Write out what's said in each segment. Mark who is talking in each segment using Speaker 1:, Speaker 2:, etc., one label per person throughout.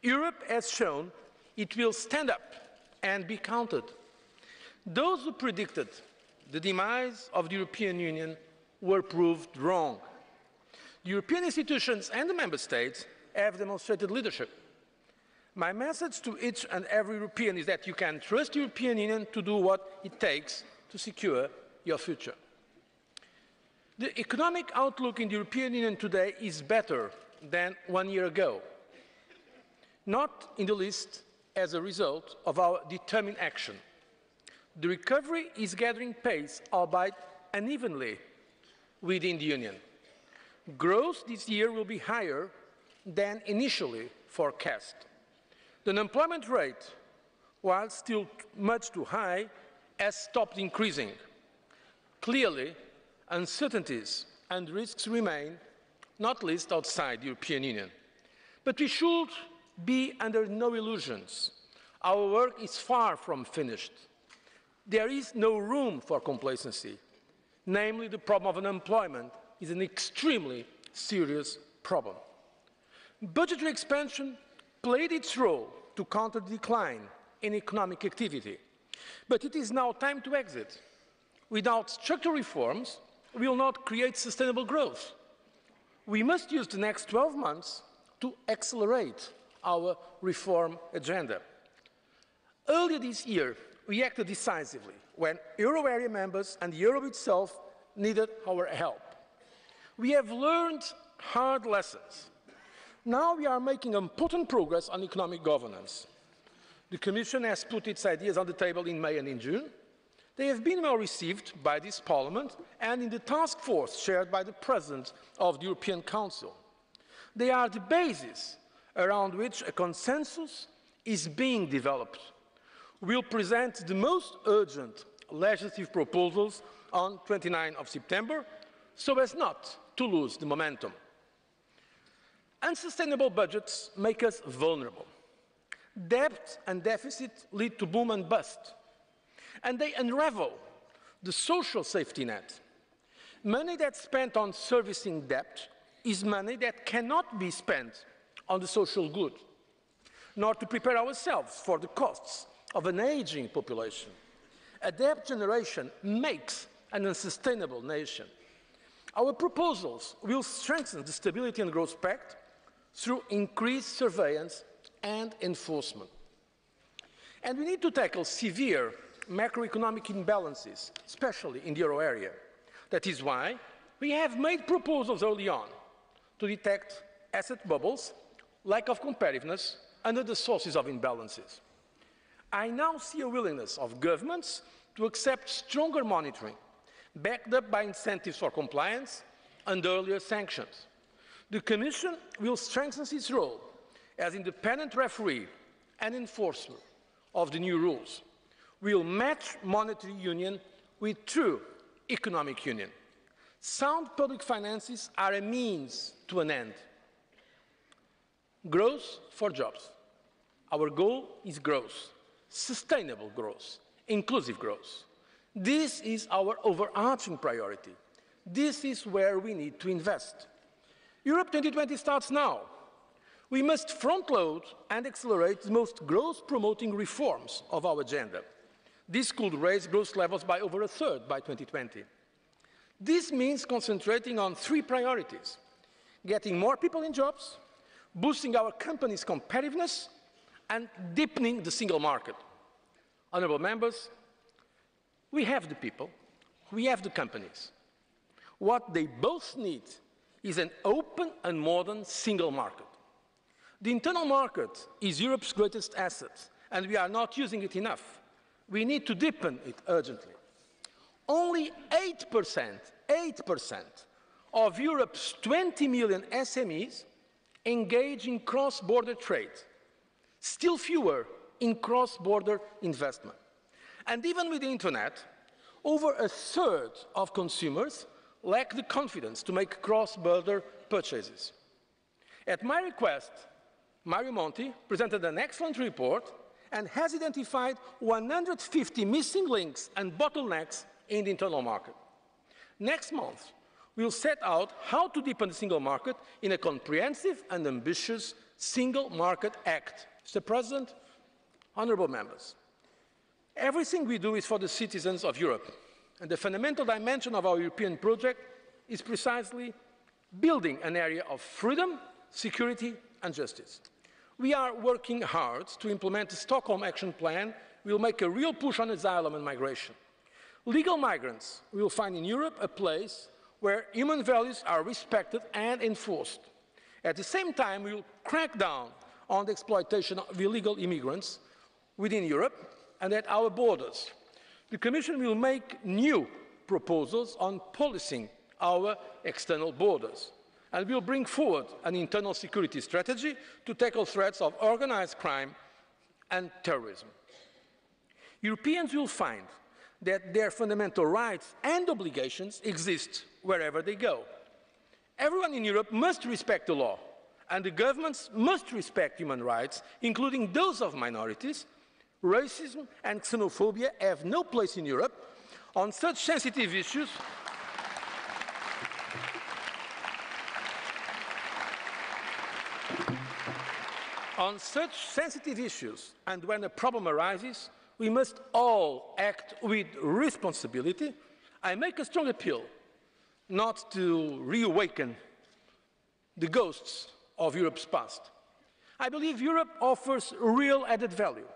Speaker 1: Europe has shown it will stand up and be counted. Those who predicted the demise of the European Union were proved wrong. The European institutions and the Member States have demonstrated leadership. My message to each and every European is that you can trust the European Union to do what it takes to secure your future. The economic outlook in the European Union today is better than 1 year ago, not in the least as a result of our determined action. The recovery is gathering pace, albeit unevenly, within the Union. Growth this year will be higher than initially forecast. The unemployment rate, while still much too high, has stopped increasing. Clearly, uncertainties and risks remain, not least outside the European Union. But we should be under no illusions. Our work is far from finished. There is no room for complacency. Namely, the problem of unemployment is an extremely serious problem. Budgetary expansion played its role to counter the decline in economic activity. But it is now time to exit. Without structural reforms, we will not create sustainable growth. We must use the next 12 months to accelerate our reform agenda. Earlier this year, we acted decisively when euro area members and the euro itself needed our help. We have learned hard lessons. Now we are making important progress on economic governance. The Commission has put its ideas on the table in May and in June. They have been well received by this Parliament and in the task force chaired by the President of the European Council. They are the basis around which a consensus is being developed. We will present the most urgent legislative proposals on 29 September so as not to lose the momentum. Unsustainable budgets make us vulnerable. Debt and deficit lead to boom and bust, and they unravel the social safety net. Money that's spent on servicing debt is money that cannot be spent on the social good, nor to prepare ourselves for the costs of an aging population. A debt generation makes an unsustainable nation. Our proposals will strengthen the Stability and Growth Pact through increased surveillance and enforcement. And we need to tackle severe macroeconomic imbalances, especially in the euro area. That is why we have made proposals early on to detect asset bubbles, lack of competitiveness, and other sources of imbalances. I now see a willingness of governments to accept stronger monitoring, backed up by incentives for compliance and earlier sanctions. The Commission will strengthen its role as independent referee and enforcer of the new rules. We will match monetary union with true economic union. Sound public finances are a means to an end. Growth for jobs. Our goal is growth, sustainable growth, inclusive growth. This is our overarching priority. This is where we need to invest. Europe 2020 starts now. We must front-load and accelerate the most growth-promoting reforms of our agenda. This could raise growth levels by over a third by 2020. This means concentrating on three priorities: getting more people in jobs, boosting our companies' competitiveness, and deepening the single market. Honourable members, we have the people, we have the companies. What they both need is an open and modern single market. The internal market is Europe's greatest asset, and we are not using it enough. We need to deepen it urgently. Only 8% of Europe's 20 million SMEs engage in cross-border trade, still fewer in cross-border investment. And even with the Internet, over a third of consumers lack the confidence to make cross-border purchases. At my request, Mario Monti presented an excellent report and has identified 150 missing links and bottlenecks in the internal market. Next month, will set out how to deepen the single market in a comprehensive and ambitious Single Market Act. Mr. President, honourable members, everything we do is for the citizens of Europe, and the fundamental dimension of our European project is precisely building an area of freedom, security and justice. We are working hard to implement the Stockholm Action Plan. We will make a real push on asylum and migration. Legal migrants will find in Europe a place where human values are respected and enforced. At the same time, we will crack down on the exploitation of illegal immigrants within Europe and at our borders. The Commission will make new proposals on policing our external borders, and will bring forward an internal security strategy to tackle threats of organised crime and terrorism. Europeans will find that their fundamental rights and obligations exist wherever they go. Everyone in Europe must respect the law, and the governments must respect human rights, including those of minorities. Racism and xenophobia have no place in Europe. On such sensitive issues, and when a problem arises, we must all act with responsibility. I make a strong appeal not to reawaken the ghosts of Europe's past. I believe Europe offers real added value.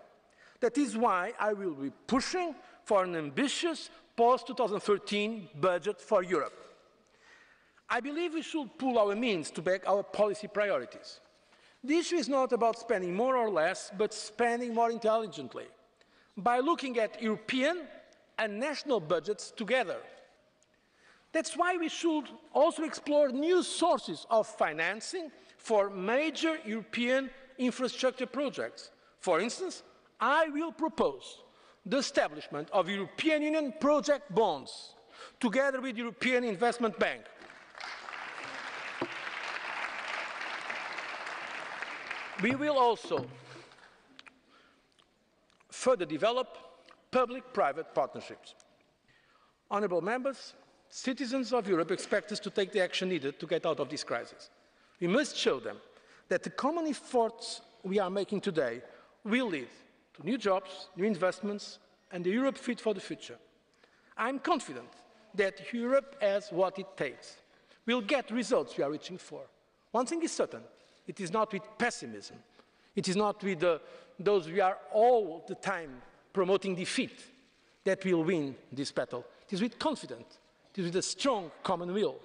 Speaker 1: That is why I will be pushing for an ambitious post-2013 budget for Europe. I believe we should pool our means to back our policy priorities. The issue is not about spending more or less, but spending more intelligently, by looking at European and national budgets together. That's why we should also explore new sources of financing for major European infrastructure projects. For instance, I will propose the establishment of European Union project bonds, together with the European Investment Bank. We will also further develop public-private partnerships. Honourable members, citizens of Europe expect us to take the action needed to get out of this crisis. We must show them that the common efforts we are making today will lead to new jobs, new investments, and a Europe fit for the future. I am confident that Europe has what it takes. We'll get results we are reaching for. One thing is certain, it is not with pessimism. It is not with those we are all the time promoting defeat that we'll win this battle. It is with confidence. It is with a strong common will.